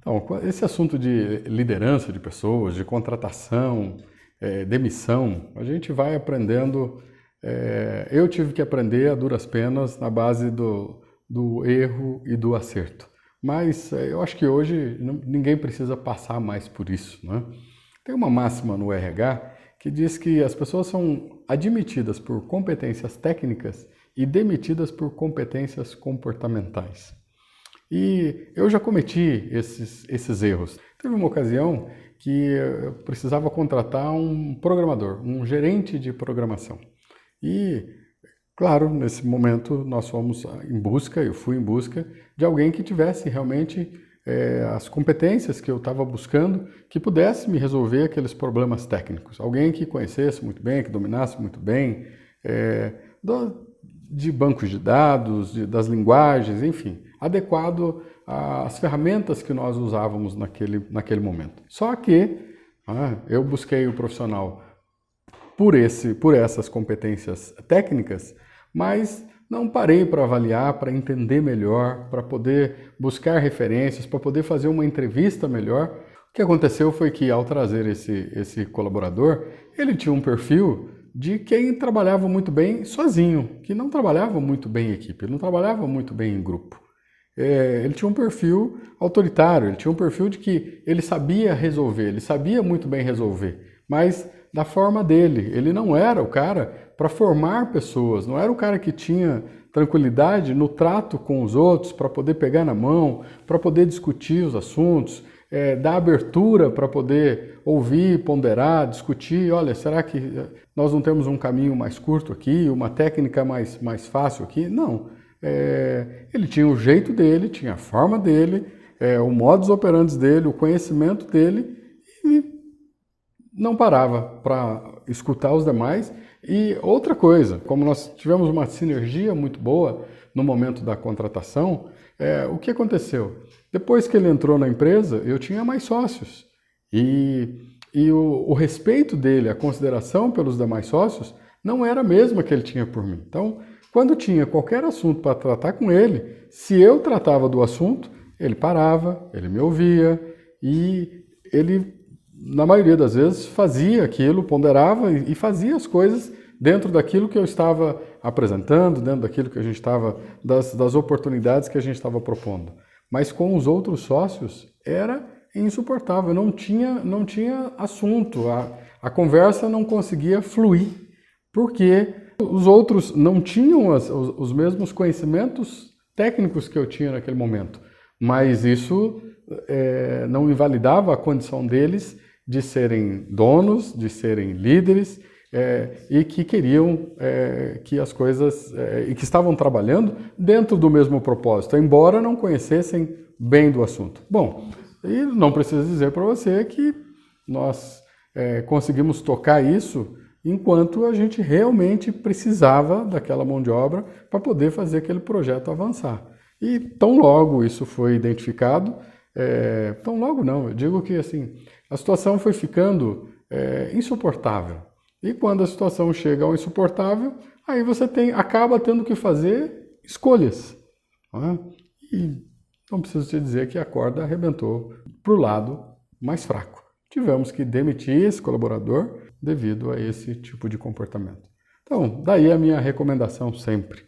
Então, esse assunto de liderança de pessoas, de contratação, demissão, a gente vai aprendendo. Eu tive que aprender a duras penas na base do erro e do acerto. Mas eu acho que hoje ninguém precisa passar mais por isso, né? Tem uma máxima no RH que diz que as pessoas são admitidas por competências técnicas e demitidas por competências comportamentais. E eu já cometi esses erros. Teve uma ocasião que eu precisava contratar um programador, um gerente de programação. E, claro, nesse momento nós fomos em busca, eu fui em busca de alguém que tivesse realmente as competências que eu estava buscando, que pudesse me resolver aqueles problemas técnicos. Alguém que conhecesse muito bem, que dominasse muito bem, de bancos de dados, das linguagens, enfim, adequado às ferramentas que nós usávamos naquele momento. Só que eu busquei o profissional por essas competências técnicas, mas não parei para avaliar, para entender melhor, para poder buscar referências, para poder fazer uma entrevista melhor. O que aconteceu foi que, ao trazer esse colaborador, ele tinha um perfil de quem trabalhava muito bem sozinho, que não trabalhava muito bem em equipe, ele não trabalhava muito bem em grupo. Ele tinha um perfil autoritário, ele tinha um perfil de que ele sabia resolver, ele sabia muito bem resolver, mas da forma dele. Ele não era o cara para formar pessoas, não era o cara que tinha tranquilidade no trato com os outros, para poder pegar na mão, para poder discutir os assuntos, dar abertura para poder ouvir, ponderar, discutir. Olha, será que nós não temos um caminho mais curto aqui, uma técnica mais fácil aqui? Não. Ele tinha o jeito dele, tinha a forma dele, o modus operandi dele, o conhecimento dele, e não parava para escutar os demais. E outra coisa, como nós tivemos uma sinergia muito boa no momento da contratação, o que aconteceu? Depois que ele entrou na empresa, eu tinha mais sócios. E o respeito dele, a consideração pelos demais sócios, não era a mesma que ele tinha por mim. Então, quando tinha qualquer assunto para tratar com ele, se eu tratava do assunto, ele parava, ele me ouvia e ele, na maioria das vezes, fazia aquilo, ponderava e fazia as coisas dentro daquilo que eu estava apresentando, dentro daquilo que a gente estava, das oportunidades que a gente estava propondo. Mas com os outros sócios era insuportável, não tinha assunto, a conversa não conseguia fluir, porque os outros não tinham os mesmos conhecimentos técnicos que eu tinha naquele momento, mas isso não invalidava a condição deles de serem donos, de serem líderes e que queriam que as coisas, e que estavam trabalhando dentro do mesmo propósito, embora não conhecessem bem do assunto. Bom, e não preciso dizer para você que nós conseguimos tocar isso enquanto a gente realmente precisava daquela mão de obra para poder fazer aquele projeto avançar. E tão logo isso foi identificado, tão logo não, eu digo que assim, a situação foi ficando insuportável. E quando a situação chega ao insuportável, aí você acaba tendo que fazer escolhas. Né? E não preciso te dizer que a corda arrebentou para o lado mais fraco. Tivemos que demitir esse colaborador devido a esse tipo de comportamento. Então, daí a minha recomendação sempre.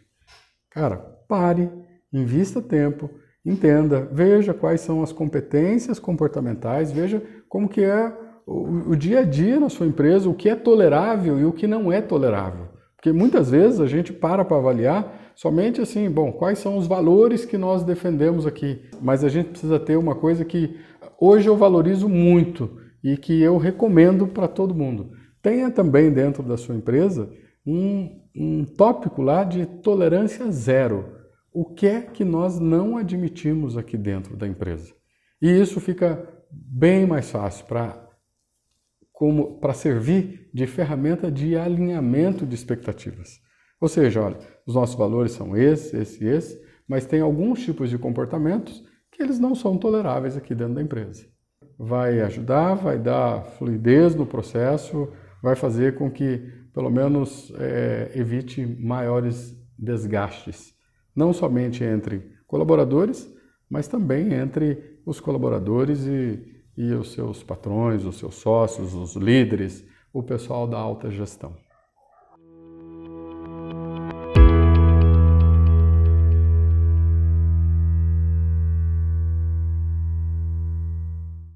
Cara, pare, invista tempo, entenda, veja quais são as competências comportamentais, veja como que é o dia a dia na sua empresa, o que é tolerável e o que não é tolerável. Porque muitas vezes a gente para avaliar somente assim, bom, quais são os valores que nós defendemos aqui. Mas a gente precisa ter uma coisa que hoje eu valorizo muito e que eu recomendo para todo mundo. Tenha também dentro da sua empresa um tópico lá de tolerância zero. O que é que nós não admitimos aqui dentro da empresa? E isso fica bem mais fácil para servir de ferramenta de alinhamento de expectativas. Ou seja, olha, os nossos valores são esse, mas tem alguns tipos de comportamentos que eles não são toleráveis aqui dentro da empresa. Vai ajudar, vai dar fluidez no processo, vai fazer com que, pelo menos, evite maiores desgastes, não somente entre colaboradores, mas também entre os colaboradores e os seus patrões, os seus sócios, os líderes, o pessoal da alta gestão.